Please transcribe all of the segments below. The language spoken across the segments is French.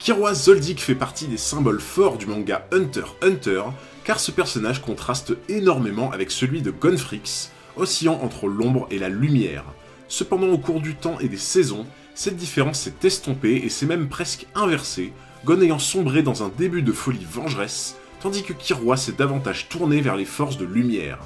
Killua Zoldyck fait partie des symboles forts du manga Hunter x Hunter, car ce personnage contraste énormément avec celui de Gonfrix, oscillant entre l'ombre et la lumière. Cependant, au cours du temps et des saisons, cette différence s'est estompée et s'est même presque inversée, Gon ayant sombré dans un début de folie vengeresse, tandis que Killua s'est davantage tourné vers les forces de lumière.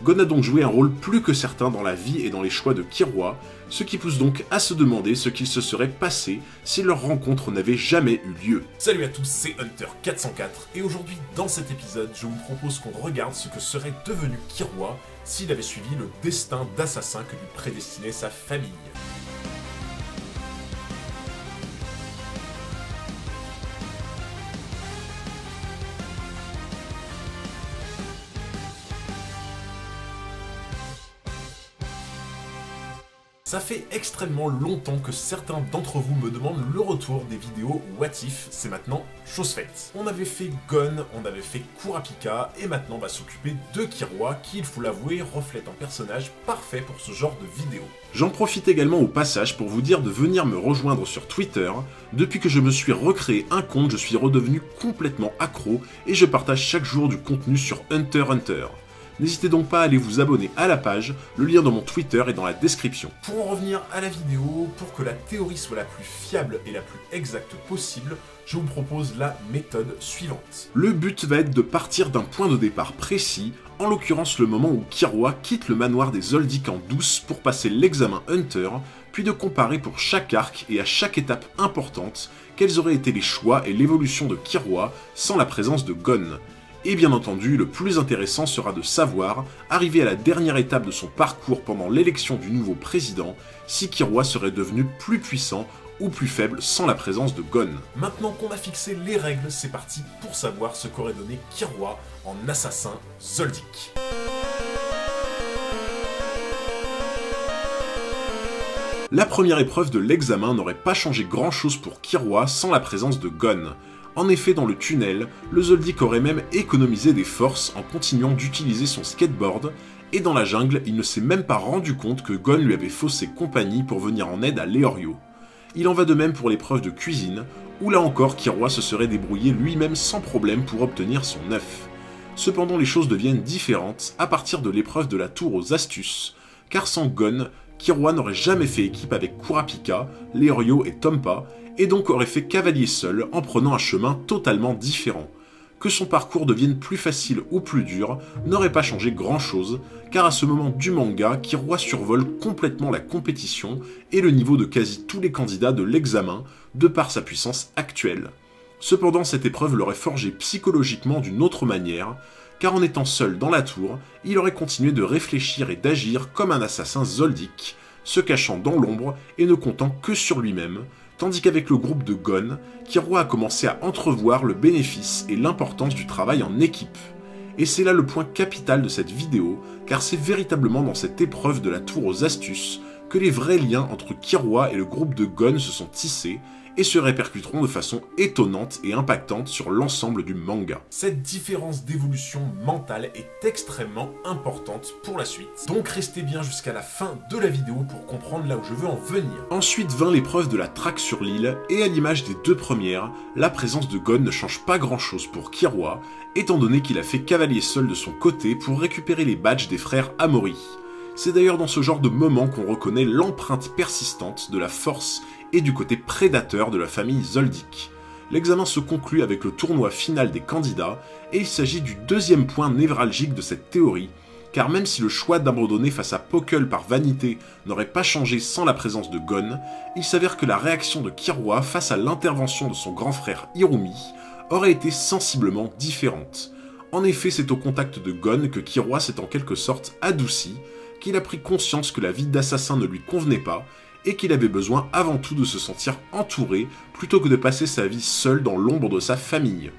Gon a donc joué un rôle plus que certain dans la vie et dans les choix de Killua, ce qui pousse donc à se demander ce qu'il se serait passé si leur rencontre n'avait jamais eu lieu. Salut à tous, c'est Hunter404, et aujourd'hui dans cet épisode, je vous propose qu'on regarde ce que serait devenu Killua s'il avait suivi le destin d'assassin que lui prédestinait sa famille. Ça fait extrêmement longtemps que certains d'entre vous me demandent le retour des vidéos What If, c'est maintenant chose faite. On avait fait Gon, on avait fait Kurapika, et maintenant on va s'occuper de Killua, qui, il faut l'avouer, reflète un personnage parfait pour ce genre de vidéo. J'en profite également au passage pour vous dire de venir me rejoindre sur Twitter. Depuis que je me suis recréé un compte, je suis redevenu complètement accro, et je partage chaque jour du contenu sur Hunter x Hunter. N'hésitez donc pas à aller vous abonner à la page, le lien dans mon Twitter est dans la description. Pour en revenir à la vidéo, pour que la théorie soit la plus fiable et la plus exacte possible, je vous propose la méthode suivante. Le but va être de partir d'un point de départ précis, en l'occurrence le moment où Killua quitte le manoir des Zoldyck en douce pour passer l'examen Hunter, puis de comparer pour chaque arc et à chaque étape importante quels auraient été les choix et l'évolution de Killua sans la présence de Gon. Et bien entendu, le plus intéressant sera de savoir, arrivé à la dernière étape de son parcours pendant l'élection du nouveau président, si Killua serait devenu plus puissant ou plus faible sans la présence de Gon. Maintenant qu'on a fixé les règles, c'est parti pour savoir ce qu'aurait donné Killua en assassin Zoldyck. La première épreuve de l'examen n'aurait pas changé grand chose pour Killua sans la présence de Gon. En effet, dans le tunnel, le Zoldyck aurait même économisé des forces en continuant d'utiliser son skateboard, et dans la jungle, il ne s'est même pas rendu compte que Gon lui avait faussé compagnie pour venir en aide à Leorio. Il en va de même pour l'épreuve de cuisine, où là encore Killua se serait débrouillé lui-même sans problème pour obtenir son œuf. Cependant, les choses deviennent différentes à partir de l'épreuve de la tour aux astuces, car sans Gon, Killua n'aurait jamais fait équipe avec Kurapika, Leorio et Tompa, et donc aurait fait cavalier seul en prenant un chemin totalement différent. Que son parcours devienne plus facile ou plus dur n'aurait pas changé grand chose, car à ce moment du manga, Killua survole complètement la compétition et le niveau de quasi tous les candidats de l'examen, de par sa puissance actuelle. Cependant, cette épreuve l'aurait forgé psychologiquement d'une autre manière, car en étant seul dans la tour, il aurait continué de réfléchir et d'agir comme un assassin Zoldyck, se cachant dans l'ombre et ne comptant que sur lui-même, tandis qu'avec le groupe de Gon, Killua a commencé à entrevoir le bénéfice et l'importance du travail en équipe. Et c'est là le point capital de cette vidéo, car c'est véritablement dans cette épreuve de la tour aux astuces que les vrais liens entre Killua et le groupe de Gon se sont tissés, et se répercuteront de façon étonnante et impactante sur l'ensemble du manga. Cette différence d'évolution mentale est extrêmement importante pour la suite, donc restez bien jusqu'à la fin de la vidéo pour comprendre là où je veux en venir. Ensuite vint l'épreuve de la traque sur l'île, et à l'image des deux premières, la présence de Gon ne change pas grand chose pour Killua, étant donné qu'il a fait cavalier seul de son côté pour récupérer les badges des frères Amori. C'est d'ailleurs dans ce genre de moment qu'on reconnaît l'empreinte persistante de la force et du côté prédateur de la famille Zoldyck. L'examen se conclut avec le tournoi final des candidats, et il s'agit du deuxième point névralgique de cette théorie, car même si le choix d'abandonner face à Pokel par vanité n'aurait pas changé sans la présence de Gon, il s'avère que la réaction de Killua face à l'intervention de son grand frère Irumi aurait été sensiblement différente. En effet, c'est au contact de Gon que Killua s'est en quelque sorte adouci, qu'il a pris conscience que la vie d'assassin ne lui convenait pas, et qu'il avait besoin avant tout de se sentir entouré plutôt que de passer sa vie seul dans l'ombre de sa famille.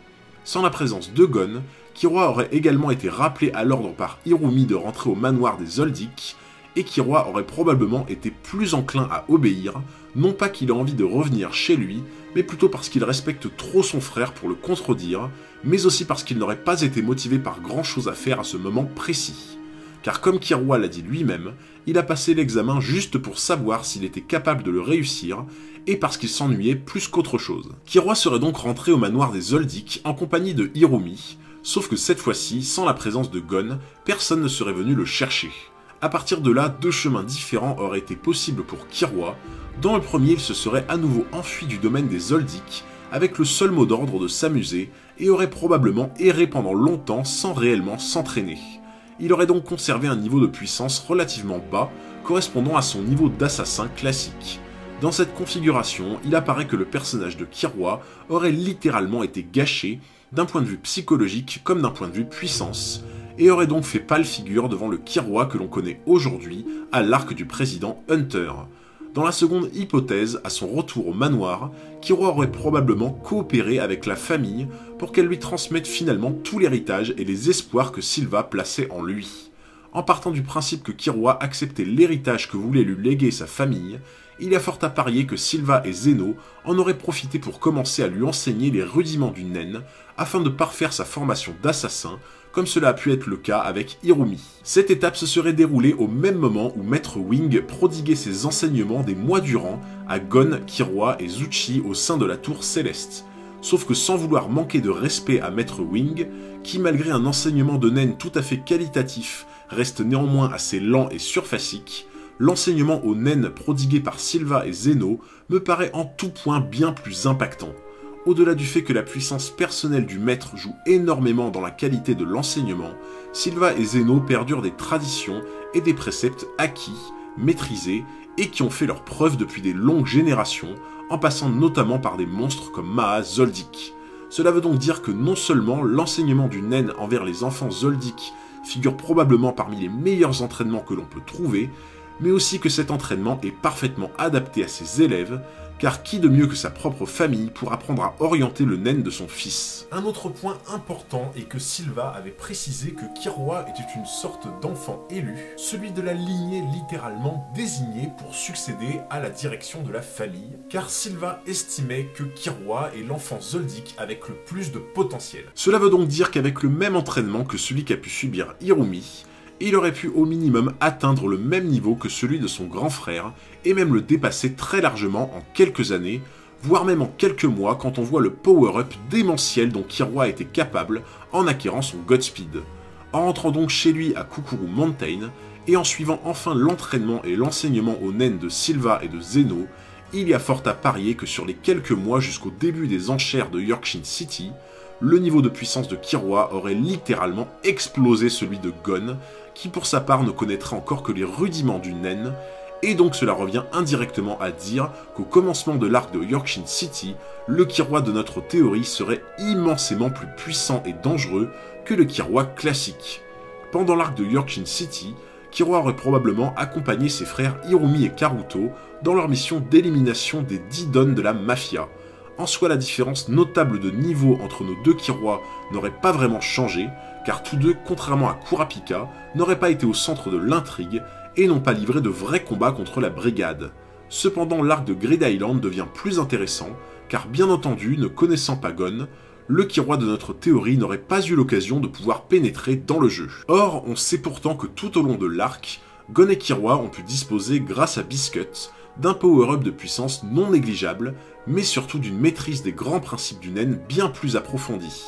Sans la présence de Gon, Killua aurait également été rappelé à l'ordre par Irumi de rentrer au manoir des Zoldyck, et Killua aurait probablement été plus enclin à obéir, non pas qu'il ait envie de revenir chez lui, mais plutôt parce qu'il respecte trop son frère pour le contredire, mais aussi parce qu'il n'aurait pas été motivé par grand chose à faire à ce moment précis. car comme Killua l'a dit lui-même, il a passé l'examen juste pour savoir s'il était capable de le réussir, et parce qu'il s'ennuyait plus qu'autre chose. Killua serait donc rentré au manoir des Zoldyck en compagnie de Hirumi, sauf que cette fois-ci, sans la présence de Gon, personne ne serait venu le chercher. À partir de là, deux chemins différents auraient été possibles pour Killua. Dans le premier, il se serait à nouveau enfui du domaine des Zoldyck, avec le seul mot d'ordre de s'amuser, et aurait probablement erré pendant longtemps sans réellement s'entraîner. Il aurait donc conservé un niveau de puissance relativement bas, correspondant à son niveau d'assassin classique. Dans cette configuration, il apparaît que le personnage de Killua aurait littéralement été gâché, d'un point de vue psychologique comme d'un point de vue puissance, et aurait donc fait pâle figure devant le Killua que l'on connaît aujourd'hui à l'arc du président Hunter. Dans la seconde hypothèse, à son retour au manoir, Killua aurait probablement coopéré avec la famille pour qu'elle lui transmette finalement tout l'héritage et les espoirs que Silva plaçait en lui. En partant du principe que Killua acceptait l'héritage que voulait lui léguer sa famille, il y a fort à parier que Silva et Zeno en auraient profité pour commencer à lui enseigner les rudiments du nen, afin de parfaire sa formation d'assassin, comme cela a pu être le cas avec Hirumi. Cette étape se serait déroulée au même moment où Maître Wing prodiguait ses enseignements des mois durant à Gon, Killua et Zuchi au sein de la Tour Céleste. Sauf que sans vouloir manquer de respect à Maître Wing, qui malgré un enseignement de nen tout à fait qualitatif, reste néanmoins assez lent et surfacique, l'enseignement au nen prodigué par Silva et Zeno me paraît en tout point bien plus impactant. Au-delà du fait que la puissance personnelle du maître joue énormément dans la qualité de l'enseignement, Silva et Zeno perdurent des traditions et des préceptes acquis, maîtrisés et qui ont fait leurs preuves depuis des longues générations, en passant notamment par des monstres comme Maha Zoldyck. Cela veut donc dire que non seulement l'enseignement du nen envers les enfants Zoldyck figure probablement parmi les meilleurs entraînements que l'on peut trouver, mais aussi que cet entraînement est parfaitement adapté à ses élèves, car qui de mieux que sa propre famille pour apprendre à orienter le nen de son fils. Un autre point important est que Silva avait précisé que Killua était une sorte d'enfant élu, celui de la lignée littéralement désignée pour succéder à la direction de la famille, car Silva estimait que Killua est l'enfant Zoldyck avec le plus de potentiel. Cela veut donc dire qu'avec le même entraînement que celui qu'a pu subir Hirumi, il aurait pu au minimum atteindre le même niveau que celui de son grand frère, et même le dépasser très largement en quelques années, voire même en quelques mois quand on voit le power-up démentiel dont Killua était capable en acquérant son Godspeed. En rentrant donc chez lui à Kukuru Mountain, et en suivant enfin l'entraînement et l'enseignement au nen de Silva et de Zeno, il y a fort à parier que sur les quelques mois jusqu'au début des enchères de Yorkshire City, le niveau de puissance de Killua aurait littéralement explosé celui de Gon, qui pour sa part ne connaîtrait encore que les rudiments du nen, et donc cela revient indirectement à dire qu'au commencement de l'arc de Yorkshire City, le Killua de notre théorie serait immensément plus puissant et dangereux que le Killua classique. Pendant l'arc de Yorkshire City, Killua aurait probablement accompagné ses frères Hirumi et Karuto dans leur mission d'élimination des 10 dons de la mafia. En soi, la différence notable de niveau entre nos deux Killua n'aurait pas vraiment changé, car tous deux, contrairement à Kurapika, n'auraient pas été au centre de l'intrigue et n'ont pas livré de vrais combats contre la brigade. Cependant, l'arc de Grid Island devient plus intéressant, car bien entendu, ne connaissant pas Gon, le Killua de notre théorie n'aurait pas eu l'occasion de pouvoir pénétrer dans le jeu. Or, on sait pourtant que tout au long de l'arc, Gon et Killua ont pu disposer, grâce à Biscuit, d'un power-up de puissance non négligeable, mais surtout d'une maîtrise des grands principes du nen bien plus approfondie.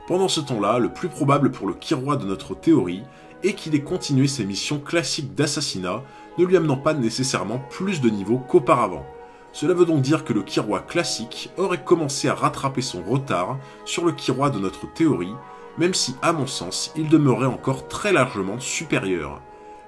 Pendant ce temps-là, le plus probable pour le Killua de notre théorie est qu'il ait continué ses missions classiques d'assassinat, ne lui amenant pas nécessairement plus de niveaux qu'auparavant. Cela veut donc dire que le Killua classique aurait commencé à rattraper son retard sur le Killua de notre théorie, même si, à mon sens, il demeurait encore très largement supérieur.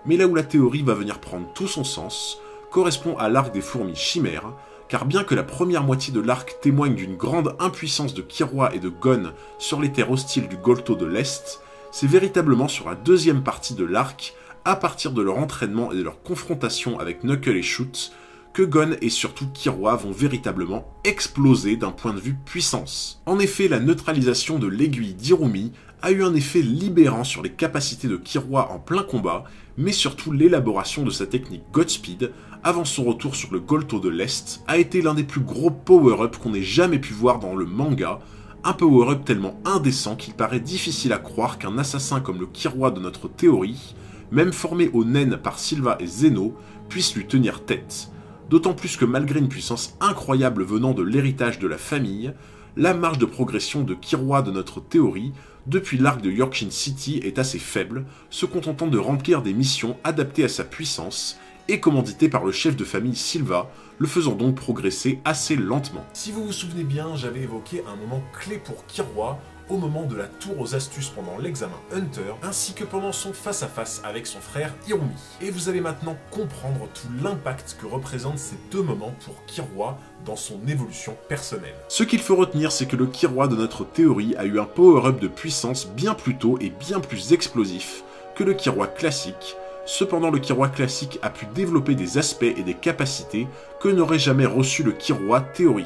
Mais là où la théorie va venir prendre tout son sens, correspond à l'arc des fourmis chimères, car bien que la première moitié de l'arc témoigne d'une grande impuissance de Killua et de Gon sur les terres hostiles du Golto de l'Est, c'est véritablement sur la deuxième partie de l'arc, à partir de leur entraînement et de leur confrontation avec Knuckle et Shoot, que Gon et surtout Killua vont véritablement exploser d'un point de vue puissance. En effet, la neutralisation de l'aiguille d'Hirumi a eu un effet libérant sur les capacités de Killua en plein combat, mais surtout l'élaboration de sa technique Godspeed, avant son retour sur le Golto de l'Est, a été l'un des plus gros power-up qu'on ait jamais pu voir dans le manga, un power-up tellement indécent qu'il paraît difficile à croire qu'un assassin comme le Killua de notre théorie même formé aux naines par Sylva et Zeno, puisse lui tenir tête. D'autant plus que malgré une puissance incroyable venant de l'héritage de la famille, la marge de progression de Killua de notre théorie, depuis l'arc de Yorkshire City, est assez faible, se contentant de remplir des missions adaptées à sa puissance, et commanditées par le chef de famille Sylva, le faisant donc progresser assez lentement. Si vous vous souvenez bien, j'avais évoqué un moment clé pour Killua, au moment de la tour aux astuces pendant l'examen Hunter, ainsi que pendant son face-à-face avec son frère Hirumi. Et vous allez maintenant comprendre tout l'impact que représentent ces deux moments pour Killua dans son évolution personnelle. Ce qu'il faut retenir, c'est que le Killua de notre théorie a eu un power-up de puissance bien plus tôt et bien plus explosif que le Killua classique. Cependant, le Killua classique a pu développer des aspects et des capacités que n'aurait jamais reçu le Killua théorie.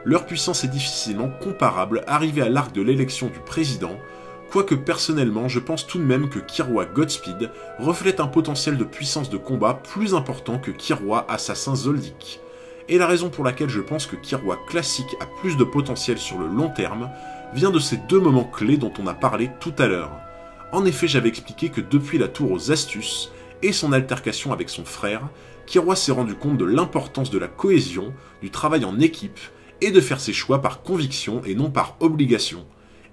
Leur puissance est difficilement comparable arrivée à l'arc de l'élection du président, quoique personnellement je pense tout de même que Killua Godspeed reflète un potentiel de puissance de combat plus important que Killua Assassin Zoldyck. Et la raison pour laquelle je pense que Killua classique a plus de potentiel sur le long terme vient de ces deux moments clés dont on a parlé tout à l'heure. En effet, j'avais expliqué que depuis la tour aux astuces et son altercation avec son frère, Killua s'est rendu compte de l'importance de la cohésion, du travail en équipe, et de faire ses choix par conviction et non par obligation.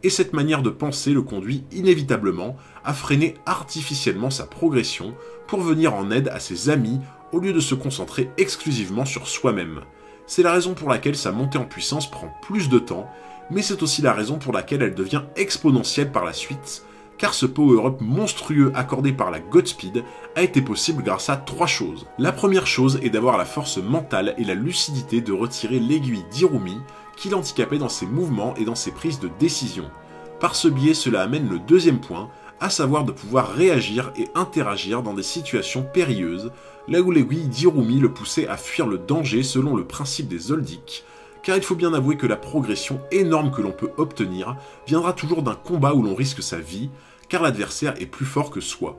Et cette manière de penser le conduit inévitablement à freiner artificiellement sa progression pour venir en aide à ses amis au lieu de se concentrer exclusivement sur soi-même. C'est la raison pour laquelle sa montée en puissance prend plus de temps, mais c'est aussi la raison pour laquelle elle devient exponentielle par la suite, car ce power-up monstrueux accordé par la Godspeed a été possible grâce à trois choses. La première chose est d'avoir la force mentale et la lucidité de retirer l'aiguille d'Hirumi qui l'handicapait dans ses mouvements et dans ses prises de décision. Par ce biais, cela amène le deuxième point, à savoir de pouvoir réagir et interagir dans des situations périlleuses, là où l'aiguille d'Hirumi le poussait à fuir le danger selon le principe des Zoldyck, car il faut bien avouer que la progression énorme que l'on peut obtenir viendra toujours d'un combat où l'on risque sa vie, car l'adversaire est plus fort que soi.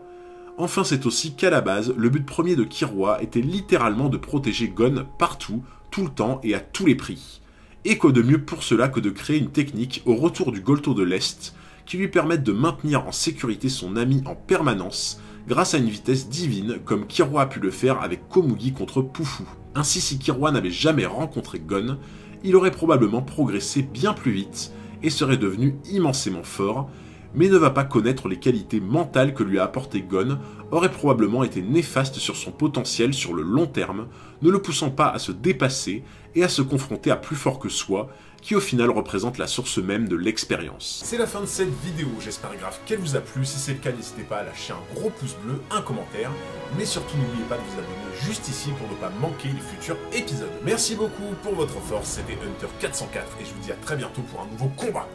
Enfin, c'est aussi qu'à la base, le but premier de Killua était littéralement de protéger Gon partout, tout le temps et à tous les prix. Et quoi de mieux pour cela que de créer une technique au retour du Golto de l'Est qui lui permette de maintenir en sécurité son ami en permanence grâce à une vitesse divine comme Killua a pu le faire avec Komugi contre Pufu. Ainsi, si Killua n'avait jamais rencontré Gon, il aurait probablement progressé bien plus vite et serait devenu immensément fort, mais ne va pas connaître les qualités mentales que lui a apporté Gon, aurait probablement été néfaste sur son potentiel sur le long terme, ne le poussant pas à se dépasser et à se confronter à plus fort que soi, qui au final représente la source même de l'expérience. C'est la fin de cette vidéo, j'espère grave qu'elle vous a plu. Si c'est le cas, n'hésitez pas à lâcher un gros pouce bleu, un commentaire, mais surtout n'oubliez pas de vous abonner juste ici pour ne pas manquer les futurs épisodes. Merci beaucoup pour votre force, c'était Hunter 404 et je vous dis à très bientôt pour un nouveau combat.